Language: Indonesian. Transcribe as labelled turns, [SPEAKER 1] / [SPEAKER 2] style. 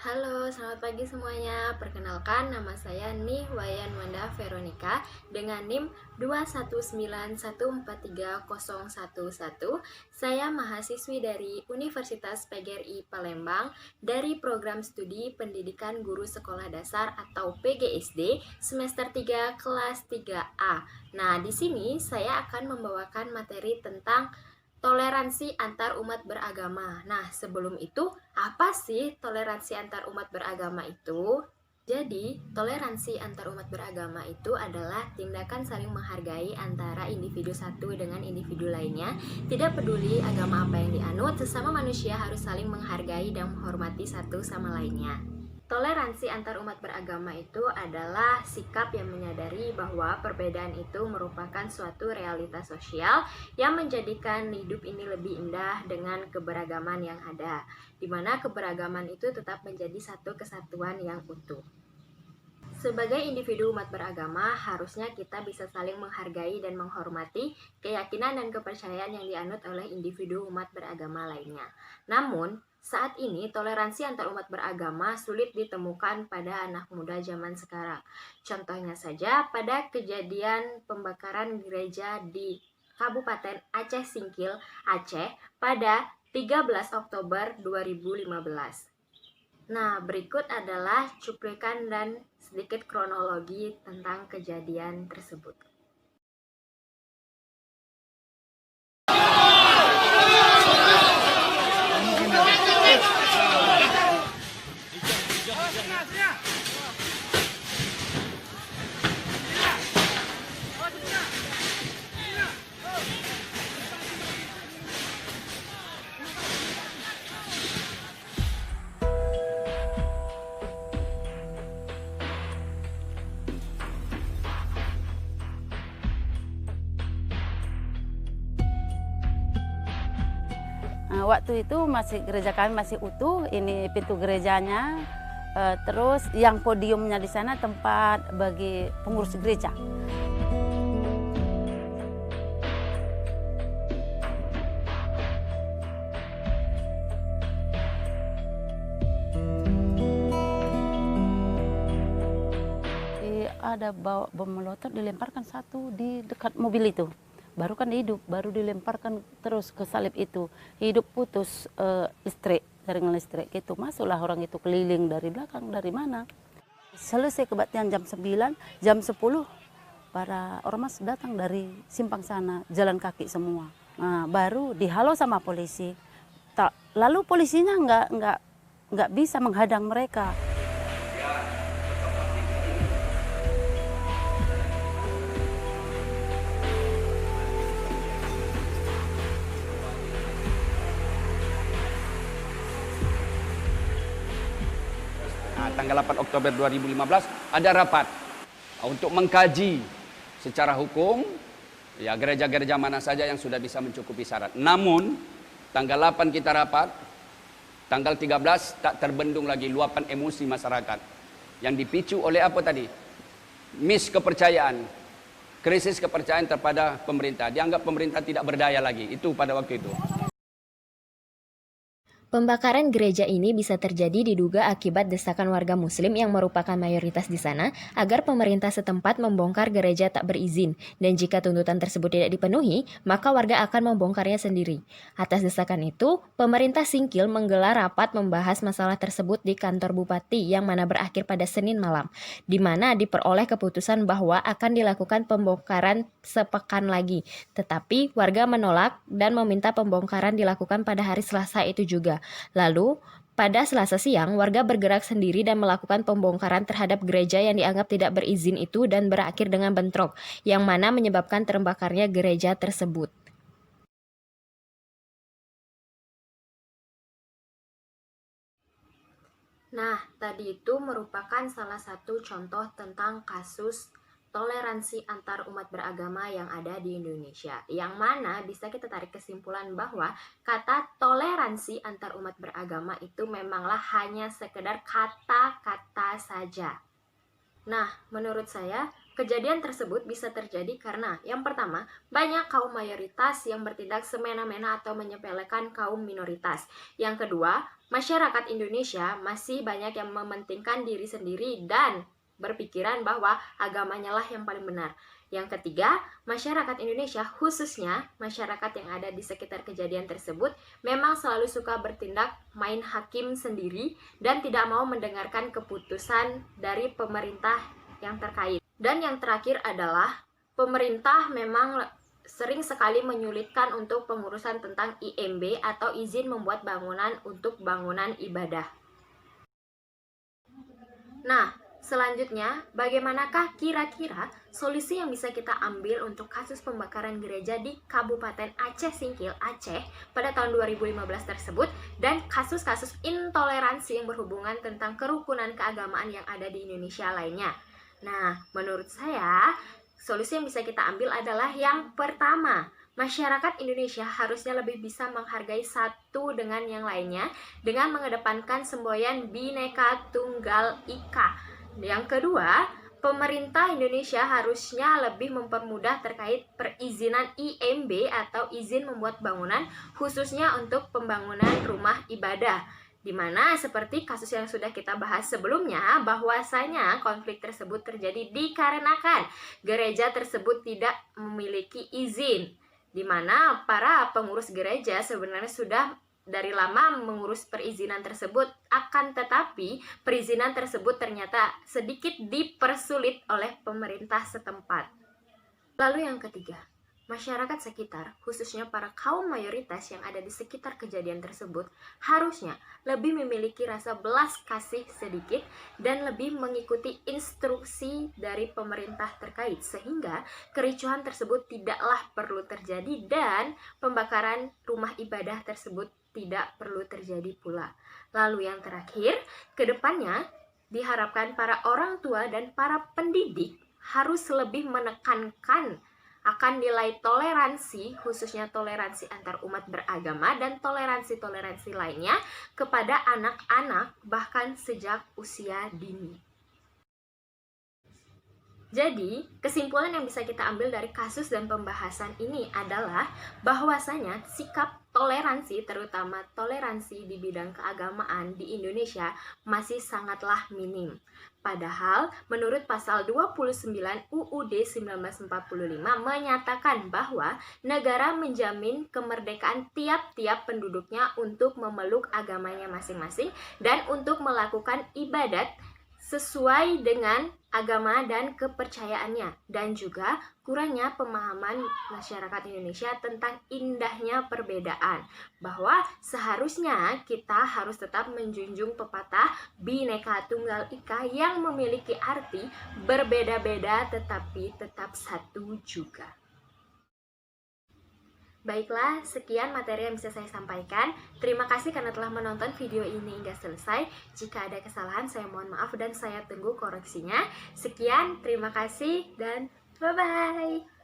[SPEAKER 1] Halo, selamat pagi semuanya. Perkenalkan, nama saya Nihwayan Wanda Veronica dengan NIM 219143011. Saya mahasiswi dari Universitas PGRI Palembang dari program studi Pendidikan Guru Sekolah Dasar atau PGSD semester 3 kelas 3A. Nah, di sini saya akan membawakan materi tentang toleransi antar umat beragama. Nah, sebelum itu, apa sih toleransi antar umat beragama itu? Jadi, toleransi antar umat beragama itu adalah tindakan saling menghargai antara individu satu dengan individu lainnya. Tidak peduli agama apa yang dianut, sesama manusia harus saling menghargai dan menghormati satu sama lainnya. Toleransi antar umat beragama itu adalah sikap yang menyadari bahwa perbedaan itu merupakan suatu realitas sosial yang menjadikan hidup ini lebih indah dengan keberagaman yang ada, di mana keberagaman itu tetap menjadi satu kesatuan yang utuh. Sebagai individu umat beragama, harusnya kita bisa saling menghargai dan menghormati keyakinan dan kepercayaan yang dianut oleh individu umat beragama lainnya. Namun, saat ini toleransi antar umat beragama sulit ditemukan pada anak muda zaman sekarang. Contohnya saja pada kejadian pembakaran gereja di Kabupaten Aceh Singkil, Aceh pada 13 Oktober 2015. Nah, berikut adalah cuplikan dan sedikit kronologi tentang kejadian tersebut.
[SPEAKER 2] Waktu itu masih gereja kami masih utuh, ini pintu gerejanya, terus yang podiumnya di sana tempat bagi pengurus gereja. Ada bawa bom molotov dilemparkan satu di dekat mobil itu. Baru kan hidup, baru dilemparkan terus ke salib itu. Hidup putus listrik, jaringan listrik gitu. Masuklah orang itu keliling dari belakang, dari mana. Selesai kebaktian jam 9, jam 10 para ormas datang dari simpang sana, jalan kaki semua. Nah, baru dihalau sama polisi. Lalu polisinya nggak bisa menghadang mereka.
[SPEAKER 3] Tanggal 8 Oktober 2015 ada rapat untuk mengkaji secara hukum ya gereja-gereja mana saja yang sudah bisa mencukupi syarat. Namun tanggal 8 kita rapat, tanggal 13 tak terbendung lagi luapan emosi masyarakat yang dipicu oleh apa tadi? Kepercayaan, krisis kepercayaan terhadap pemerintah. Dianggap pemerintah tidak berdaya lagi. Itu pada waktu itu.
[SPEAKER 1] Pembakaran gereja ini bisa terjadi diduga akibat desakan warga muslim yang merupakan mayoritas di sana agar pemerintah setempat membongkar gereja tak berizin, dan jika tuntutan tersebut tidak dipenuhi, maka warga akan membongkarnya sendiri. Atas desakan itu, pemerintah Singkil menggelar rapat membahas masalah tersebut di kantor bupati yang mana berakhir pada Senin malam, di mana diperoleh keputusan bahwa akan dilakukan pembongkaran sepekan lagi. Tetapi warga menolak dan meminta pembongkaran dilakukan pada hari Selasa itu juga. Lalu, pada Selasa siang, warga bergerak sendiri dan melakukan pembongkaran terhadap gereja yang dianggap tidak berizin itu dan berakhir dengan bentrok, yang mana menyebabkan terbakarnya gereja tersebut. Nah, tadi itu merupakan salah satu contoh tentang kasus toleransi antar umat beragama yang ada di Indonesia, yang mana bisa kita tarik kesimpulan bahwa kata toleransi antar umat beragama itu memanglah hanya sekedar kata-kata saja. Nah, menurut saya, kejadian tersebut bisa terjadi karena yang pertama, banyak kaum mayoritas yang bertindak semena-mena atau menyepelekan kaum minoritas. Yang kedua, masyarakat Indonesia masih banyak yang mementingkan diri sendiri dan berpikiran bahwa agamanya lah yang paling benar. Yang ketiga, masyarakat Indonesia, khususnya masyarakat yang ada di sekitar kejadian tersebut, memang selalu suka bertindak main hakim sendiri dan tidak mau mendengarkan keputusan dari pemerintah yang terkait. Dan yang terakhir adalah pemerintah memang sering sekali menyulitkan untuk pengurusan tentang IMB atau izin membuat bangunan untuk bangunan ibadah. Nah, selanjutnya, bagaimanakah kira-kira solusi yang bisa kita ambil untuk kasus pembakaran gereja di Kabupaten Aceh Singkil, Aceh pada tahun 2015 tersebut dan kasus-kasus intoleransi yang berhubungan tentang kerukunan keagamaan yang ada di Indonesia lainnya? Nah, menurut saya, solusi yang bisa kita ambil adalah yang pertama, masyarakat Indonesia harusnya lebih bisa menghargai satu dengan yang lainnya dengan mengedepankan semboyan Bhinneka Tunggal Ika. Yang kedua, pemerintah Indonesia harusnya lebih mempermudah terkait perizinan IMB atau izin membuat bangunan khususnya untuk pembangunan rumah ibadah. Di mana seperti kasus yang sudah kita bahas sebelumnya, bahwasanya konflik tersebut terjadi dikarenakan gereja tersebut tidak memiliki izin, di mana para pengurus gereja sebenarnya sudah dari lama mengurus perizinan tersebut, akan tetapi perizinan tersebut ternyata sedikit dipersulit oleh pemerintah setempat. Lalu yang ketiga, masyarakat sekitar, khususnya para kaum mayoritas yang ada di sekitar kejadian tersebut, harusnya lebih memiliki rasa belas kasih sedikit dan lebih mengikuti instruksi dari pemerintah terkait, sehingga kericuhan tersebut tidaklah perlu terjadi dan pembakaran rumah ibadah tersebut tidak perlu terjadi pula. Lalu yang terakhir, kedepannya diharapkan para orang tua dan para pendidik harus lebih menekankan akan nilai toleransi, khususnya toleransi antar umat beragama dan toleransi-toleransi lainnya kepada anak-anak bahkan sejak usia dini. Jadi, kesimpulan yang bisa kita ambil dari kasus dan pembahasan ini adalah bahwasanya sikap toleransi, terutama toleransi di bidang keagamaan di Indonesia masih sangatlah minim. Padahal, menurut pasal 29 UUD 1945 menyatakan bahwa negara menjamin kemerdekaan tiap-tiap penduduknya untuk memeluk agamanya masing-masing dan untuk melakukan ibadat sesuai dengan agama dan kepercayaannya, dan juga kurangnya pemahaman masyarakat Indonesia tentang indahnya perbedaan, bahwa seharusnya kita harus tetap menjunjung pepatah Bhinneka Tunggal Ika yang memiliki arti berbeda-beda tetapi tetap satu juga. Baiklah, sekian materi yang bisa saya sampaikan. Terima kasih karena telah menonton video ini hingga selesai. Jika ada kesalahan, saya mohon maaf dan saya tunggu koreksinya. Sekian, terima kasih, dan bye-bye.